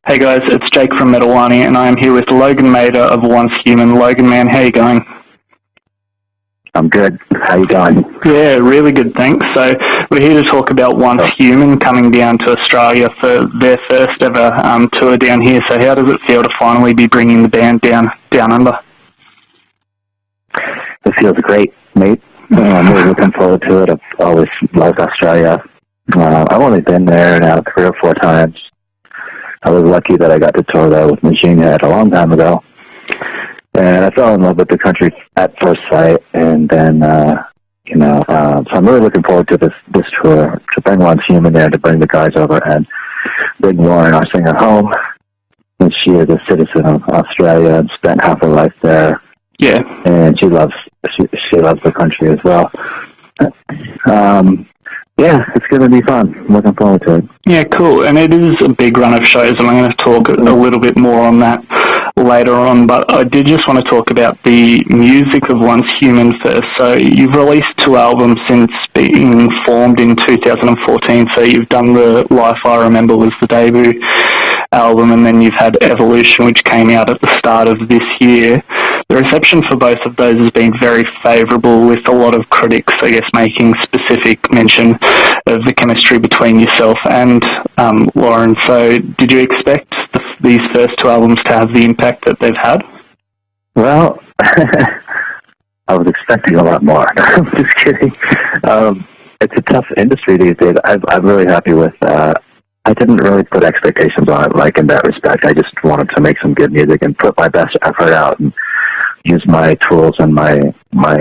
Hey guys, it's Jake from Wani, and I am here with Logan Mader of Once Human. Logan, man, how you going? I'm good. How you going? Yeah, really good, thanks. So we're here to talk about Once Human coming down to Australia for their first ever tour down here. So how does it feel to finally be bringing the band down under? It feels great, mate. I'm really looking forward to it. I've always loved Australia. I've only been there now 3 or 4 times. I was lucky that I got to tour there with Machine Head a long time ago. And I fell in love with the country at first sight. And then, so I'm really looking forward to this tour, to bring Once Human there, to bring the guys over and bring Lauren, our singer, home. And she is a citizen of Australia and spent half her life there. Yeah. And she loves the country as well. Yeah, it's going to be fun. I'm looking forward to it. Yeah, cool. And it is a big run of shows, and I'm going to talk a little bit more on that later on. But I did just want to talk about the music of Once Human first. So you've released 2 albums since being formed in 2014. So you've done the Life I Remember was the debut album, and then you've had Evolution, which came out at the start of this year. The reception for both of those has been very favourable, with a lot of critics, I guess, making specific mention of the chemistry between yourself and Lauren. So did you expect these first 2 albums to have the impact that they've had? Well, I was expecting a lot more. I'm just kidding. It's a tough industry these days. I'm really happy with I didn't really put expectations on it, like, in that respect. I just wanted to make some good music and put my best effort out and use my tools and my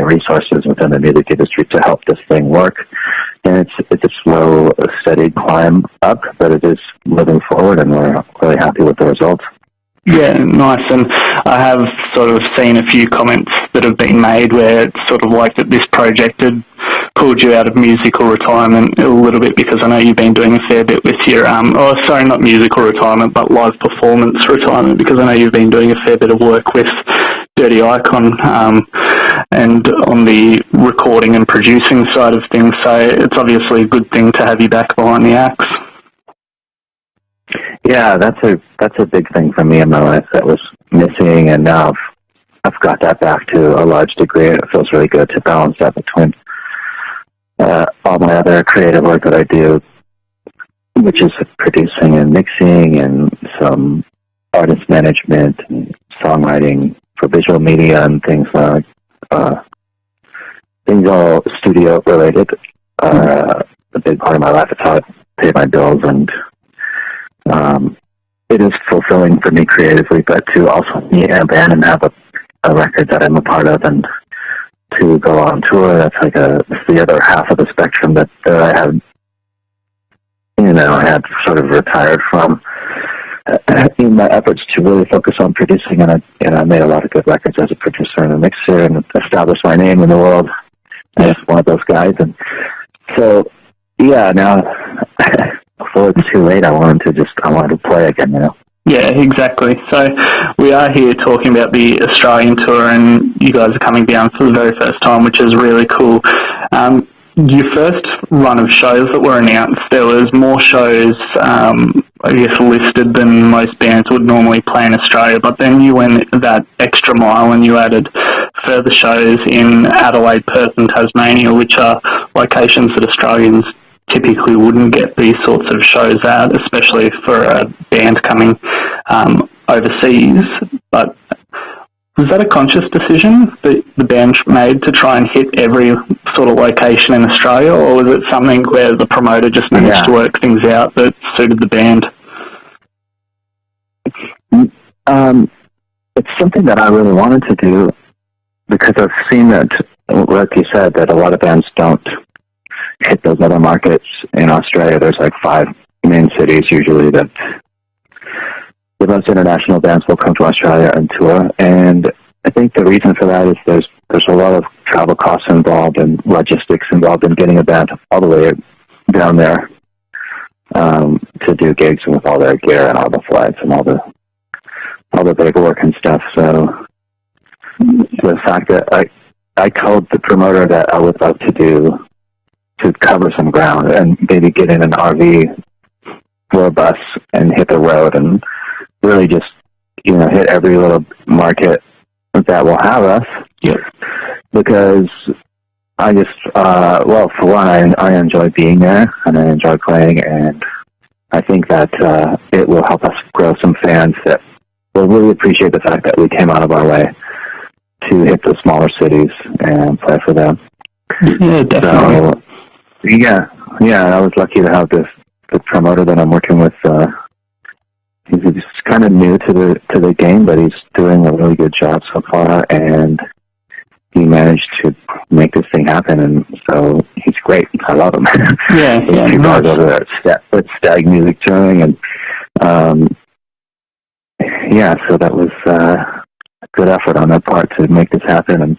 resources within the music industry to help this thing work. And it's a slow, steady climb up, but it is moving forward, and we're really happy with the results. Yeah, nice. And I have sort of seen a few comments that have been made where it's sort of like that this project had pulled you out of musical retirement a little bit, because I know you've been doing a fair bit with your, not musical retirement, but live performance retirement, because I know you've been doing a fair bit of work with Dirty Icon and on the recording and producing side of things. So it's obviously a good thing to have you back behind the axe. Yeah, that's a big thing for me in my life that was missing, and now I've got that back to a large degree. It feels really good to balance that between all my other creative work that I do, which is producing and mixing and some artist management and songwriting for visual media and things like things all studio related are a big part of my life. It's how I pay my bills, and it is fulfilling for me creatively, but to also be in a band and have a record that I'm a part of, and to go on tour, that's the other half of the spectrum that I had sort of retired from in my efforts to really focus on producing, and I made a lot of good records as a producer and a mixer, and established my name in the world as one of those guys. And so, yeah, now before it's too late, I wanted to play again, you know. Yeah, exactly. So we are here talking about the Australian tour, and you guys are coming down for the very first time, which is really cool. Your first run of shows that were announced, there was more shows, I guess, listed than most bands would normally play in Australia, but then you went that extra mile and you added further shows in Adelaide, Perth and Tasmania, which are locations that Australians typically wouldn't get these sorts of shows at, especially for a band coming overseas. But was that a conscious decision that the band made to try and hit every sort of location in Australia, or was it something where the promoter just managed to work things out that suited the band? It's something that I really wanted to do, because I've seen that, like you said, that a lot of bands don't hit those other markets. In Australia, there's like 5 main cities usually that the most international bands will come to Australia and tour, and I think the reason for that is there's a lot of travel costs involved and logistics involved in getting a band all the way down there to do gigs with all their gear and all the flights and all the big work and stuff. So the fact that I told the promoter that I would love to cover some ground and maybe get in an RV or a bus and hit the road and really just, hit every little market that will have us. Yep. Because I just, for one, I enjoy being there, and I enjoy playing, and I think that it will help us grow some fans that will really appreciate the fact that we came out of our way to hit the smaller cities and play for them. Yeah, definitely. So, I was lucky to have the promoter that I'm working with. He's kind of new to the game, but he's doing a really good job so far, and he managed to make this thing happen, and so he's great. I love him. Yeah, yeah. He goes over there at Stag Music Touring, and so that was a good effort on their part to make this happen. And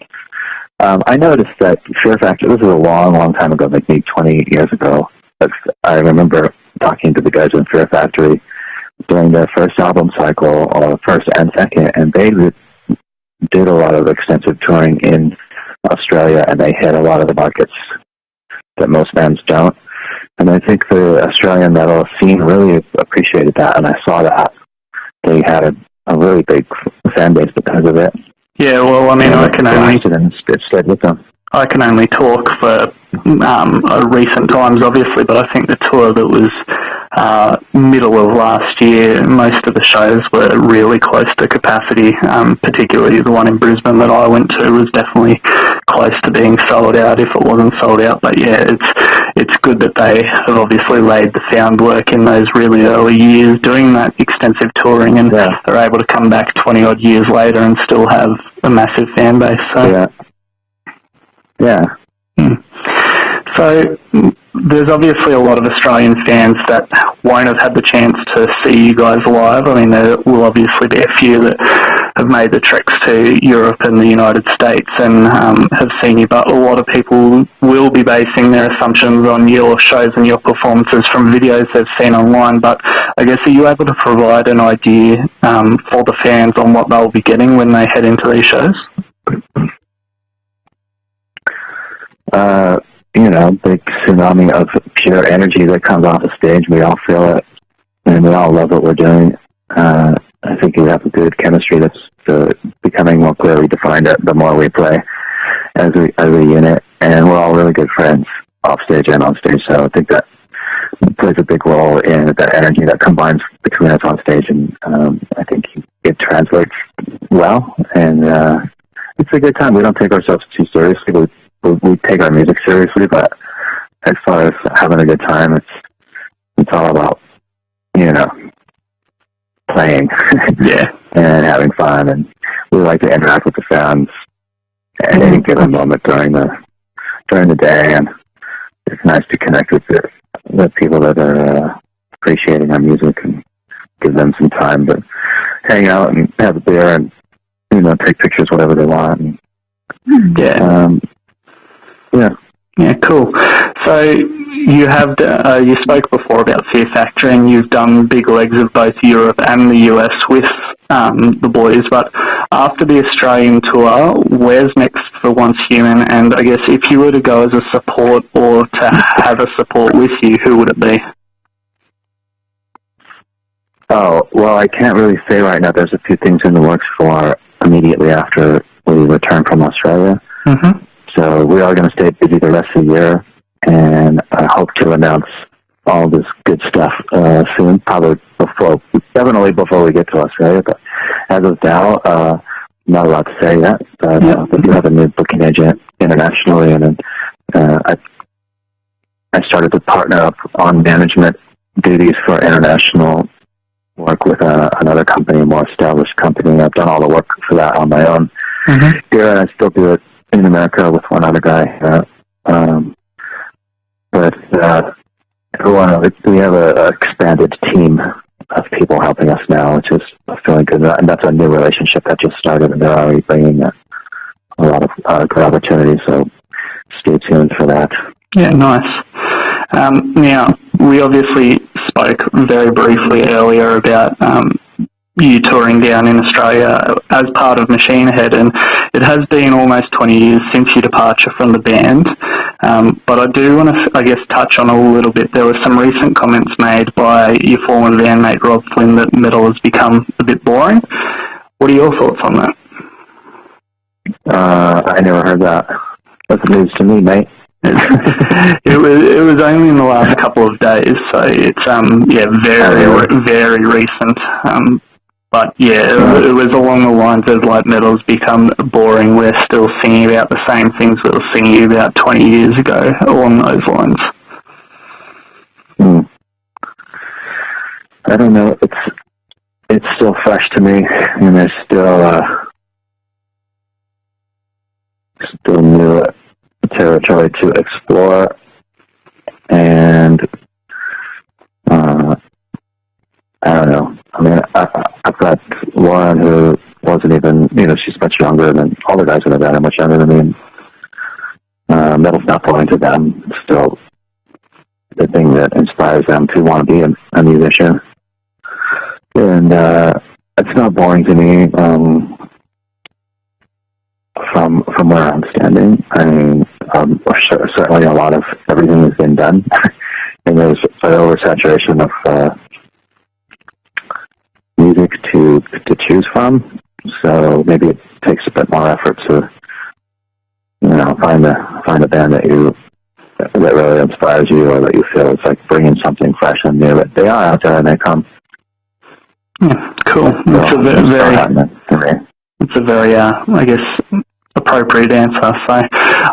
I noticed that Fear Factory, this was a long, long time ago, like maybe 20 years ago. I remember talking to the guys in Fear Factory during their first album cycle, or first and second, and they did a lot of extensive touring in Australia, and they hit a lot of the markets that most bands don't. And I think the Australian metal scene really appreciated that, and I saw that they had a really big fan base because of it. Yeah, well, I mean, I can only it stayed with them. I can only talk for recent times, obviously, but I think the tour that was middle of last year, most of the shows were really close to capacity, particularly the one in Brisbane that I went to was definitely close to being sold out if it wasn't sold out. But yeah, it's good that they have obviously laid the sound work in those really early years doing that extensive touring, and they're able to come back 20 odd years later and still have a massive fan base. So. Yeah. So there's obviously a lot of Australian fans that won't have had the chance to see you guys live. I mean, there will obviously be a few that have made the treks to Europe and the United States and have seen you, but a lot of people will be basing their assumptions on your shows and your performances from videos they've seen online. But I guess, are you able to provide an idea for the fans on what they'll be getting when they head into these shows? Big tsunami of pure energy that comes off the stage. We all feel it, and we all love what we're doing. I think we have a good chemistry that's becoming more clearly defined the more we play as a unit, and we're all really good friends off stage and on stage. So I think that plays a big role in that energy that combines between us on stage, and I think it translates well, and it's a good time. We don't take ourselves too seriously. We take our music seriously, but as far as having a good time, it's all about, playing and having fun, and we like to interact with the fans at any given moment during the day, and it's nice to connect with the people that are appreciating our music and give them some time to hang out and have a beer and take pictures whatever they want. And, Yeah, cool. So you have you spoke before about Fear Factory, and you've done big legs of both Europe and the US with the boys. But after the Australian tour, where's next for Once Human? And I guess if you were to go as a support or to have a support with you, who would it be? Oh, well, I can't really say right now. There's a few things in the works for immediately after we return from Australia. Mm-hmm. So we are going to stay busy the rest of the year, and I hope to announce all this good stuff soon, definitely before we get to Australia. But as of now, not allowed to say that. But we do have a new booking agent internationally, and then I started to partner up on management duties for international work with another company, a more established company. I've done all the work for that on my own here, and I still do it in America with one other guy. But we have an expanded team of people helping us now, which is feeling good. And that's a new relationship that just started, and they're already bringing a lot of good opportunities. So stay tuned for that. Yeah, nice. Now, we obviously spoke very briefly earlier about you touring down in Australia as part of Machine Head, and it has been almost 20 years since your departure from the band. But I do want to, I guess, touch on a little bit. There were some recent comments made by your former bandmate Rob Flynn that metal has become a bit boring. What are your thoughts on that? I never heard that. That's news to me, mate. it was only in the last couple of days, so it's very recent. But yeah, it was along the lines of like metal's become boring. We're still singing about the same things we were singing about 20 years ago, along those lines. I don't know. It's still fresh to me, and there's still new territory to explore, and I don't know. I mean, I've got Lauren, who wasn't even, she's much younger than all the guys in the band are much younger than me. Metal's not boring to them. It's still the thing that inspires them to want to be a musician. And it's not boring to me from where I'm standing. I mean, certainly a lot of everything has been done. And there's an oversaturation of music to choose from, so maybe it takes a bit more effort to find a band that really inspires you, or that you feel it's like bringing something fresh and new. But they are out there and they come. Cool. It's a very I guess appropriate answer. So I've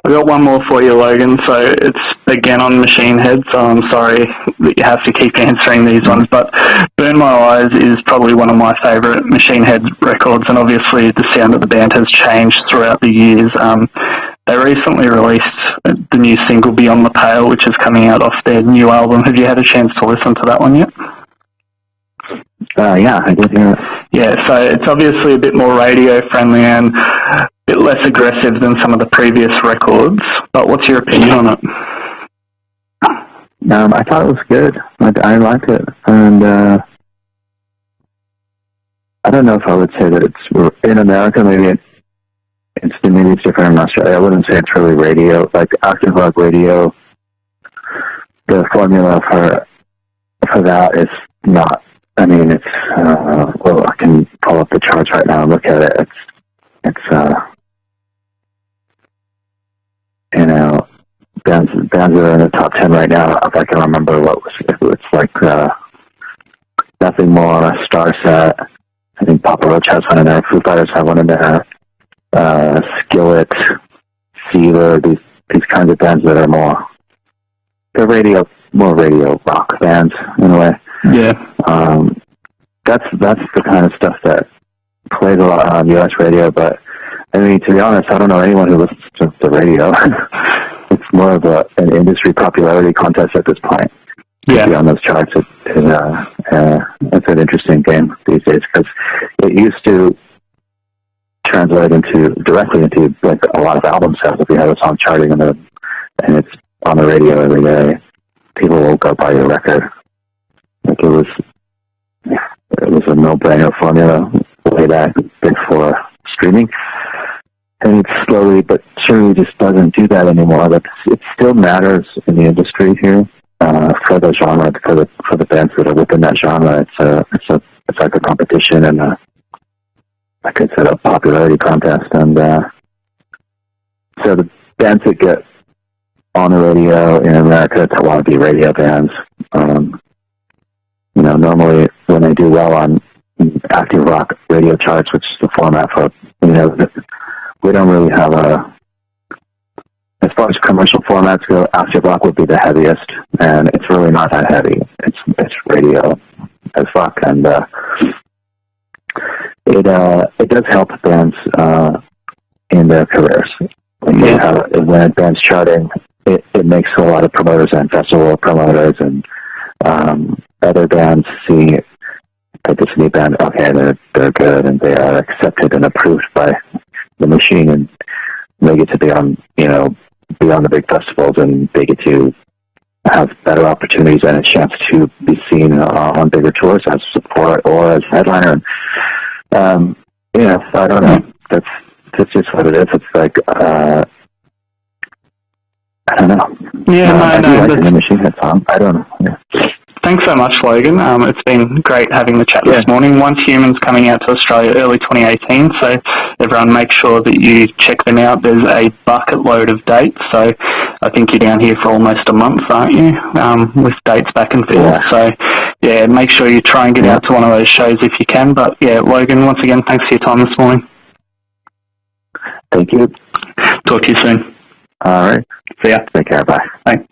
got one more for you, Logan. So it's again on Machine Head, so I'm sorry that you have to keep answering these ones, but Burn My Eyes is probably one of my favourite Machine Head records, and obviously the sound of the band has changed throughout the years. They recently released the new single Beyond the Pale, which is coming out off their new album. Have you had a chance to listen to that one yet? Yeah, I did hear it. Yeah, so it's obviously a bit more radio friendly and a bit less aggressive than some of the previous records, but what's your opinion on it? I thought it was good. I liked it, and I don't know if I would say that it's in America. Maybe it's different in Australia. I wouldn't say it's really radio, like active rock radio. The formula for that is not. I mean, it's well, I can pull up the charts right now and look at it. It's bands that are in the top 10 right now. If I can remember it's like Nothing More, Starset. I think Papa Roach has one in there. Foo Fighters have one in there. Skillet, Sealer. These kinds of bands that are more radio rock bands in a way. Yeah. That's the kind of stuff that plays a lot on U.S. radio. But I mean, to be honest, I don't know anyone who listens to the radio. It's more of an industry popularity contest at this point. Yeah. To be on those charts, it's an interesting game these days, because it used to translate directly into like a lot of album sales. If you have a song charting and it's on the radio every day, people will go buy your record. Like it was a no-brainer formula way back before streaming. And it slowly but surely just doesn't do that anymore. But it still matters in the industry here for the genre, for the bands that are within that genre. It's like a competition and like I said, a popularity contest. And so the bands that get on the radio in America to want to be radio bands, normally when they do well on active rock radio charts, which is the format for, we don't really have as far as commercial formats go, active rock would be the heaviest, and it's really not that heavy. It's radio as rock, and it does help bands in their careers. When a band's charting, it makes a lot of promoters and festival promoters and other bands see this new band, okay, they're good and they are accepted and approved by the machine, and they get to be on the big festivals, and they get to have better opportunities and a chance to be seen on bigger tours as support or as headliner. And, I don't know. That's just what it is. It's like I don't know. Yeah, I do like that's... the Machine Head song. I don't know. Yeah. Thanks so much, Logan. It's been great having the chat this morning. Once Human's coming out to Australia early 2018, so everyone make sure that you check them out. There's a bucket load of dates, so I think you're down here for almost a month, aren't you, with dates back and forth. Yeah. So, yeah, make sure you try and get out to one of those shows if you can. But, yeah, Logan, once again, thanks for your time this morning. Thank you. Talk to you soon. All right. See ya. Take care. Bye. Bye.